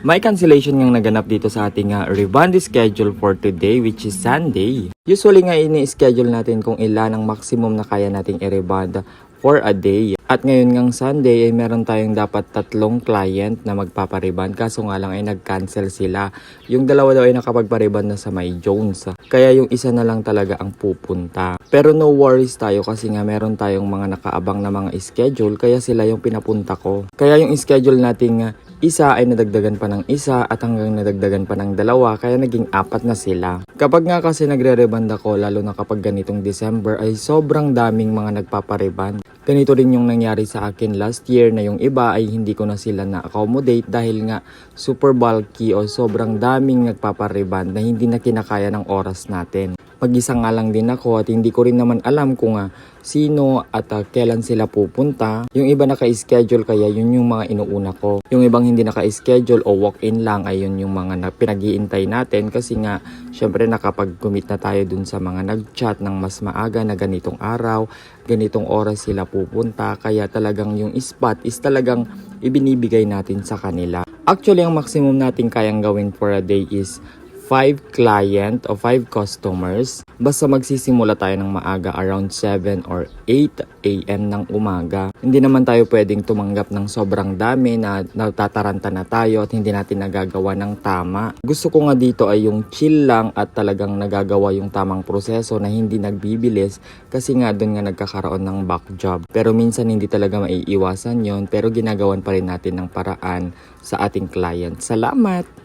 May cancellation ngang naganap dito sa ating rebond schedule for today, which is Sunday. Usually nga ini-schedule natin kung ilan ang maximum na kaya nating i-rebond for a day. At ngayon ngang Sunday ay meron tayong dapat 3 client na magpapariband, kaso nga lang ay nag-cancel sila. Yung dalawa daw ay nakapagpariband na sa May Jones. Kaya yung isa na lang talaga ang pupunta. Pero no worries tayo kasi nga meron tayong mga nakaabang na mga schedule, kaya sila yung pinapunta ko. Kaya yung schedule nating isa ay nadagdagan pa ng isa at hanggang nadagdagan pa ng 2, kaya naging 4 na sila. Kapag nga kasi nagre-reband ako, lalo na kapag ganitong December, ay sobrang daming mga nagpapariband. Ganito rin yung nangyari sa akin last year na yung iba ay hindi ko na sila na-accommodate dahil nga super bulky o sobrang daming nagpapariband na hindi na kinakaya ng oras natin. Mag-isa nga lang din ako at hindi ko rin naman alam kung sino at kailan sila pupunta. Yung iba naka-schedule kaya yun yung mga inuuna ko. Yung ibang hindi naka-schedule o walk-in lang ay yun yung mga pinag-iintay natin kasi nga syempre nakapag-commit na tayo dun sa mga nag-chat ng mas maaga na ganitong araw, ganitong oras sila pupunta, kaya talagang yung spot is talagang ibinibigay natin sa kanila. Actually, ang maximum natin kayang gawin for a day is 5 client o 5 customers. Basta magsisimula tayo ng maaga around 7 or 8 AM ng umaga. Hindi naman tayo pwedeng tumanggap ng sobrang dami na natataranta na tayo at hindi natin nagagawa ng tama. Gusto ko nga dito ay yung chill lang at talagang nagagawa yung tamang proseso na hindi nagbibilis kasi nga doon nga nagkakaroon ng back job. Pero minsan hindi talaga maiiwasan yon, pero ginagawan pa rin natin ng paraan sa ating client. Salamat!